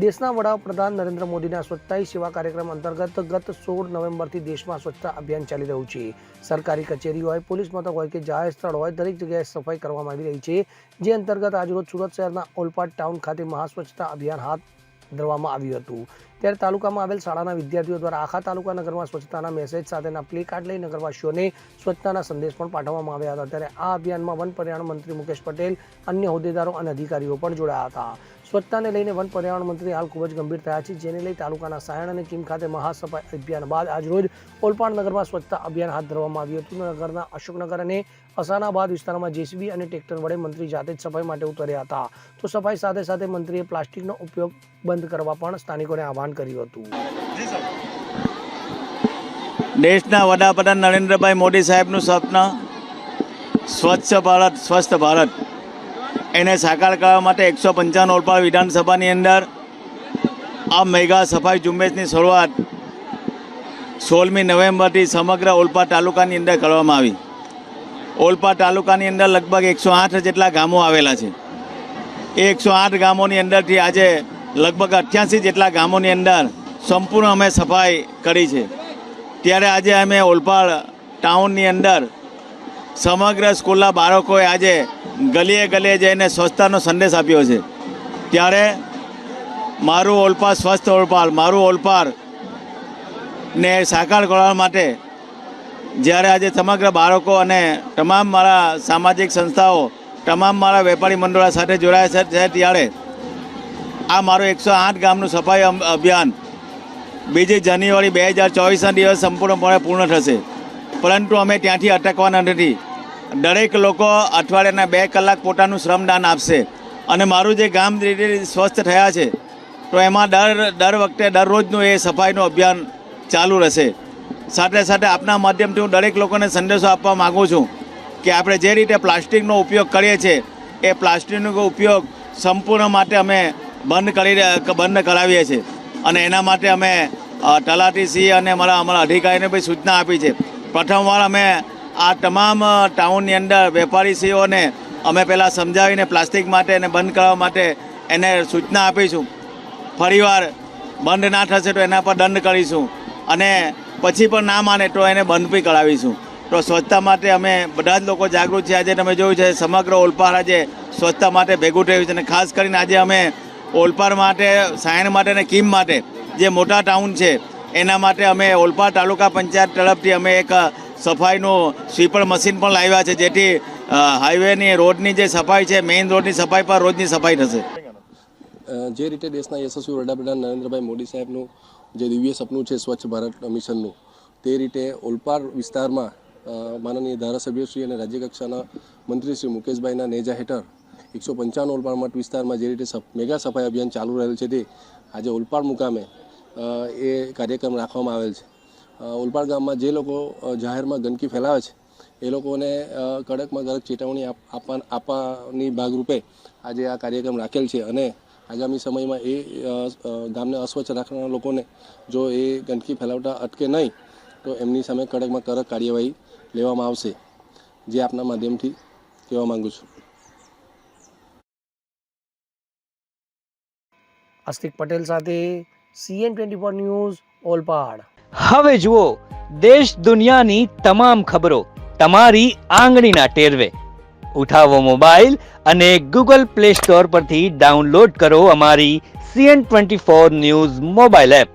દેશના વડાપ્રધાન નરેન્દ્ર મોદીના સ્વચ્છતા હી સેવા કાર્યક્રમ અંતર્ગત ગત 16 નવેમ્બરથી દેશમાં સ્વચ્છતા અભિયાન ચાલી રહ્યું છે। સરકારી કચેરી હોય, પોલીસ મથક હોય કે જાહેર સ્થળ હોય, દરેક જગ્યાએ સફાઈ કરવામાં આવી રહી છે। જે અંતર્ગત આજરોજ સુરત શહેરના ઓલપાડ ટાઉન ખાતે મહાસ્વચ્છતા અભિયાન હાથ ધરવામાં આવ્યું હતું। ત્યારે તાલુકામાં આવેલ શાળાના વિદ્યાર્થીઓ દ્વારા આખા તાલુકા નગરમાં સ્વચ્છતાના મેસેજ સાથેના પ્લે કાર્ડ લઈ નગરવાસીઓને સ્વચ્છતાના સંદેશ પણ પાઠવવામાં આવ્યા હતા। ત્યારે આ અભિયાનમાં વન પર્યાવરણ મંત્રી મુકેશ પટેલ, અન્ય હોદ્દેદારો અને અધિકારીઓ પણ જોડાયા હતા। સ્વચ્છતાને લઈને વન પર્યાવરણ મંત્રી હાલ ખૂબ જ ગંભીર થયા છે, જેને લઈ તાલુકાના સાયણ અને કીમ ખાતે મહાસફાઈ અભિયાન બાદ આજરોજ ઓલપાડ નગરમાં સ્વચ્છતા અભિયાન હાથ ધરવામાં આવ્યું હતું। નગરના અશોકનગર અને અસાનાબાદ વિસ્તારમાં જેસીબી અને ટ્રેક્ટર વડે મંત્રી જાતે જ સફાઈ માટે ઉતર્યા હતા। તો સફાઈ સાથે સાથે મંત્રીએ પ્લાસ્ટિકનો ઉપયોગ બંધ કરવા પણ સ્થાનિકોને આહવાન કર્યું હતું। દેશના વડાપ્રધાન નરેન્દ્રભાઈ મોદી સાહેબનું સ્વપ્ન સ્વચ્છ ભારત સ્વસ્થ ભારત એને સાકાર કરવા માટે 155 ઓલપાડ વિધાનસભાની અંદર આ મેગા સફાઈ ઝુંબેશની શરૂઆત 16મી નવેમ્બરથી સમગ્ર ઓલપાડ તાલુકાની અંદર કરવામાં આવી। ઓલપાડ તાલુકાની અંદર લગભગ 108 જેટલા ગામો આવેલા છે। એ 108 ગામોની અંદરથી આજે લગભગ 88 જેટલા ગામોની અંદર સંપૂર્ણ અમે સફાઈ કરી છે। ત્યારે આજે અમે ઓલપાડ ટાઉનની અંદર સમગ્ર સ્કૂલના બાળકોએ આજે ગલીએ ગલીએ જઈને સ્વચ્છતાનો સંદેશ આપ્યો છે। ત્યારે મારું ઓલપાડ સ્વસ્થ ઓલપાડ, મારું ઓલપાડને સાકાર કરવા માટે જ્યારે આજે સમગ્ર બાળકો અને તમામ મારા સામાજિક સંસ્થાઓ, તમામ મારા વેપારી મંડળો સાથે જોડાયા છે, ત્યારે આ મારું 108 ગામનું સફાઈ અભિયાન 2 જાન્યુઆરી 2024ના દિવસ સંપૂર્ણપણે પૂર્ણ થશે। પરંતુ અમે ત્યાંથી અટકવાના નથી। દરેક લોકો અઠવાડિયાના 2 કલાક પોતાનું શ્રમદાન આપશે અને મારું જે ગામ સ્વસ્થ થયા છે તો એમાં દર વખતે દરરોજનું એ સફાઈનું અભિયાન ચાલુ રહેશે। સાથે સાથે આપના માધ્યમથી હું દરેક લોકોને સંદેશો આપવા માગું છું કે આપણે જે રીતે પ્લાસ્ટિકનો ઉપયોગ કરીએ છીએ એ પ્લાસ્ટિકનો ઉપયોગ સંપૂર્ણ માટે અમે બંધ કરાવીએ છીએ અને એના માટે અમે તલાટીશ્રી અને અમારા અધિકારીને બી સૂચના આપી છે। પ્રથમવાર અમે આ તમામ ટાઉનની અંદર વેપારીશ્રીઓને અમે પહેલાં સમજાવીને પ્લાસ્ટિક માટે અને બંધ કરવા માટે એને સૂચના આપીશું। ફરીવાર બંધ ના થશે તો એના પર દંડ કરીશું અને પછી પણ ના માને તો એને બંધ બી કરાવીશું। તો સ્વચ્છતા માટે અમે બધા જ લોકો જાગૃત છે। આજે તમે જોયું છે સમગ્ર ઓલપાડ આજે સ્વચ્છતા માટે ભેગું થયું છે અને ખાસ કરીને આજે અમે ઓલપાડ માટે, સાયણ માટે અને કીમ માટે જે મોટા ટાઉન છે એના માટે અમે ઓલપાડ તાલુકા પંચાયત તરફથી અમે એક સફાઈનું સ્વીપર મશીન પણ લાવ્યા છે, જેથી હાઈવેની રોડની જે સફાઈ છે, મેઇન રોડની સફાઈ પર રોજની સફાઈ થશે। જે રીતે દેશના યશસ્વી વડાપ્રધાન નરેન્દ્રભાઈ મોદી સાહેબનું જે દિવ્ય સપનું છે સ્વચ્છ ભારત મિશનનું, તે રીતે ઓલપાડ વિસ્તારમાં માનનીય ધારાસભ્યશ્રી અને રાજ્યકક્ષાના મંત્રી શ્રી મુકેશભાઈના નેજા હેઠળ 155 ઓલપાડ મઠ વિસ્તારમાં જે રીતે મેગા સફાઈ અભિયાન ચાલુ રહેલ છે, તે આજે ઓલપાડ મુકામે એ કાર્યક્રમ રાખવામાં આવેલ છે। ઓલપાડ ગામમાં જે લોકો જાહેરમાં ગંદકી ફેલાવે છે એ લોકોને કડકમાં કડક ચેતવણી આપવાની ભાગરૂપે આજે આ કાર્યક્રમ રાખેલ છે અને આગામી સમયમાં એ ગામને અસ્વચ્છ રાખનારા લોકોને જો એ ગંદકી ફેલાવતા અટકે નહીં તો એમની સામે કડકમાં કડક કાર્યવાહી લેવામાં આવશે, જે આપના માધ્યમથી કહેવા માગું છું। અસ્તિક પટેલ સાથે CN24 ન્યૂઝ ઓલપાડ। હવે જુઓ દેશ દુનિયાની તમામ ખબરો તમારી આંગળીના ટેરવે। ઉઠાવો મોબાઈલ અને ગૂગલ પ્લે સ્ટોર પરથી ડાઉનલોડ કરો અમારી CN24 ન્યૂઝ મોબાઈલ એપ।